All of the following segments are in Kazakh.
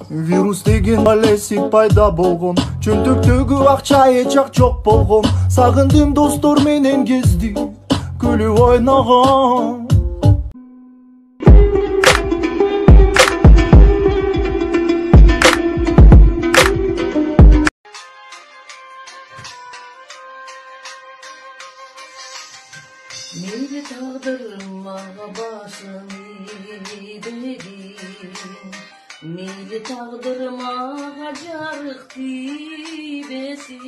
Virus деген алесик пайда болгон, чөнтөктөгү акча эч ак жок болгон. Сагындым достор менен кезди, күлүп ойногон. Meyli tağdırıma başını bedin, meyli tağdırıma jarık tibesin.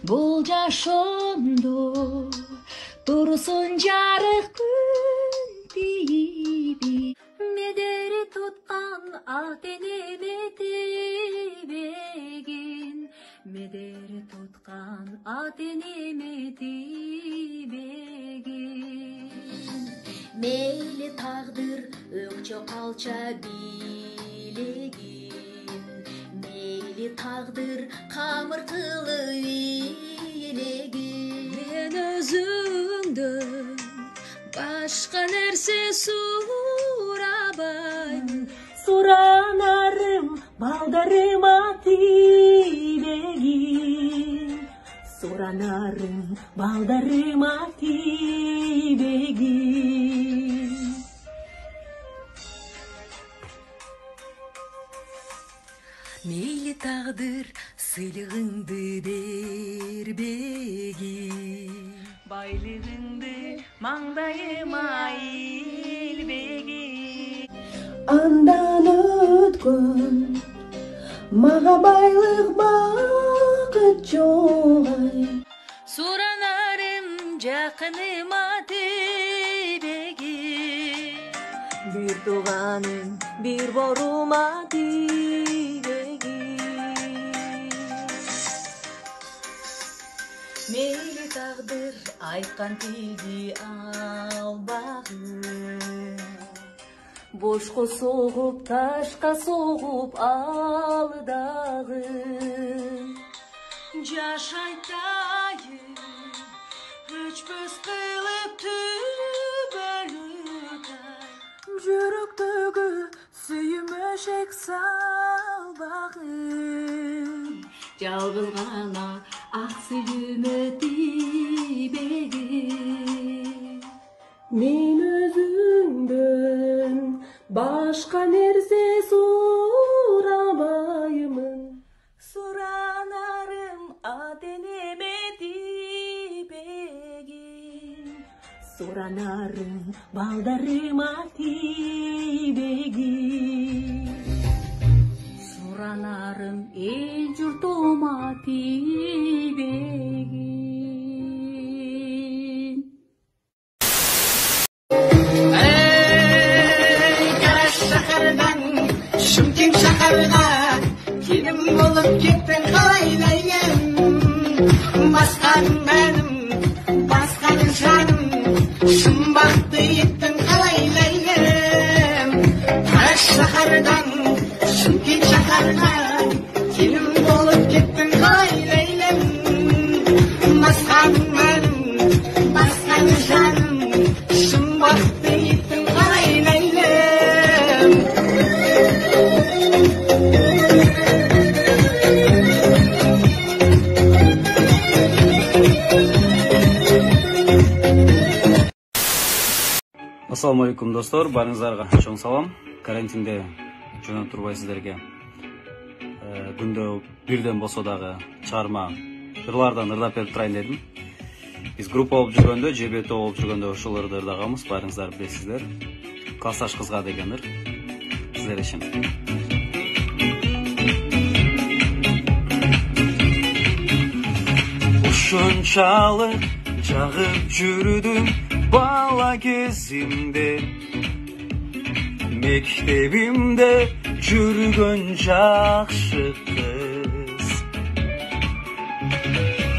Bul jaşondo tursun jarık gün tibi. Mederi tutkan ateneme tibegin, mederi tutkan ateneme tibegin. Meyli tağdır ökçe kalça bilegin, meyli tağdır kamırtılı bilegin. Men özüngdön başka nerse surabayım, suranarım baldarıma tibegin, suranarım baldarıma tibegin. Meyli tağdır sılığındı berbegin, baylığındı mangdayıma ilbegin. Andan ötkön maga baylık bakıt joğay, suranarım jakınıma tibegin. Bir tuğanım bir boruma tibegin. Meyli tağdır aytkan tildi albağım, boşqa soğup taşqa soğup aldağım. Jaşaytayım öçpöz kılıp tübölütay, жүрөктөгү сүйүмөшек салбагым. Жалгыз гана ак сүйүмө тибегин. Мен өзүңдөн башка нерсе сурабаймын, суранарым аденеме тибегин, суранарым балдарыма тибегин, суранарым эл журтума тибегин. Şımkent şaharına kelim olup gittin kalaylayım. Baskanım benim, baskanım canım, şımbaktı gittin kalaylayım. Taş şahardan Şımkent şaharına kelim olup gittin kalaylayım. Baskanım benim, baskanım canım, şımbaktı gittin kalaylayım. Assalamu alaikum dostlar, barыңыздарга чоң салам. Карантинде жөнөп турбай сиздерге күндө бирден болсо дагы чыгарма ырлардан ырлап берип турайын дедим. Биз группа болуп жүргөндө, ЖБТ болуп жүргөндө ошол ырды ырдаганбыз, барыңыздар билесиздер. Классташ кызга деген ыр сиздер үчүн. Ушунчалык жагып жүрдүм bala gezimde, mektebimde жүргөн жакшы кыз.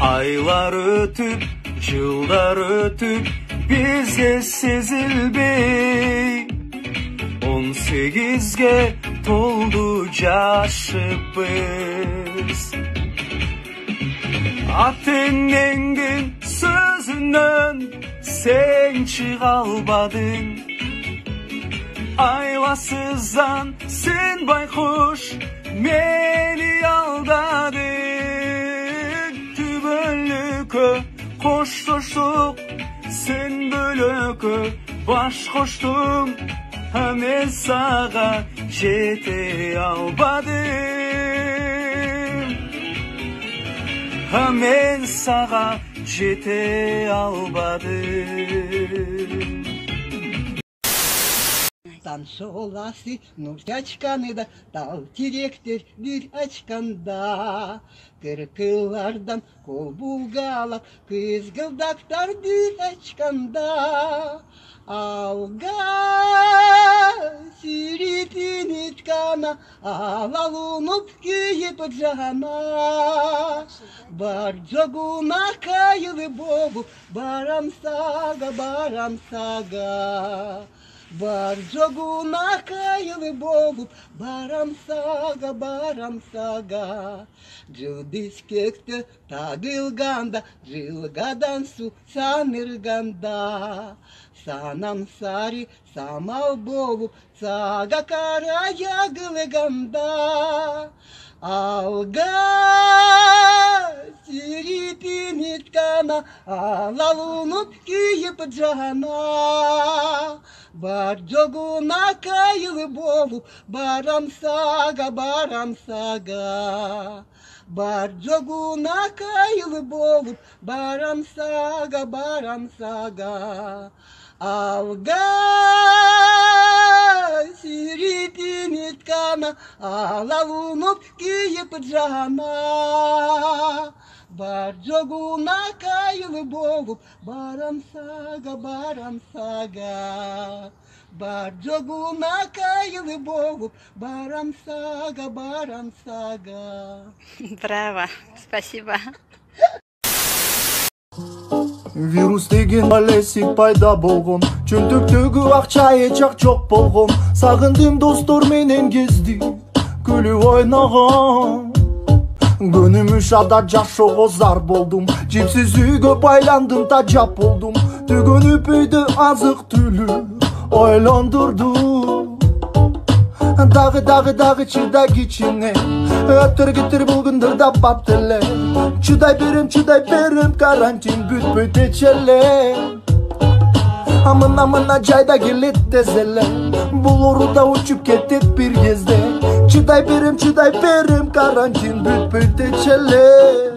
Aylar ötüp, жылдар ötüp, bizge sezilbey 18'ge toldu yaşıpız. Atennengin sözünden sen çıkalmadın, Ayvasızdan sen baykuş meni aldadın. Tübönlükö koştuştuk sen bölükö baş koştum. Hemen sağa jete albadım. Hemen sağa jete albadım. Таншы оласы нұр чачканы да, тал теректер бір açkanda. Kırkıllardan kol bulgalak, kızgıldaklar bir açkanda. Alga siritin itkana, alalınıp kıyıp cana. Бар жогуна кайылы бобу, барам сага. Бар жогуна кайылы бобу, барам сага. Жылдыз кекті тагылганда, жылгадан су санырганда. Санам сари самал болуп, сага кара ягылганда. Алга сирипин иткана, алалынып күйіп жана. Бар жогуна кайылы болуп, барам сага. Бар жогуна кайылы болуп, барам сага. Алга сирипин иткана, алалынып күйіп жана. Бар жогуна кайылы болуп, барам сага. Бар жогуна кайылы болуп, барам сага. Браво, спасибо. Вирус деген әлесік пайда болған, чөнтөктөгү акча эчак жок болгон. Сагындым достор менен кезди күлүп ойнаган. Көнүмү шада жашоого зар болдум, жипсиз үйгө байландым тажап болдум. Төгөнүп үйдө азык түлү ойлондурду. Дагы чыдай кичине, өттөр бул күндөрдө бап деле. Чыдай берем, карантин бүтпөйт эч эле. Мына жайда келет тез эле, бул ооруда учуп кетет бир кезде. Чыдай берем, карантин бүтпөйт эч эле.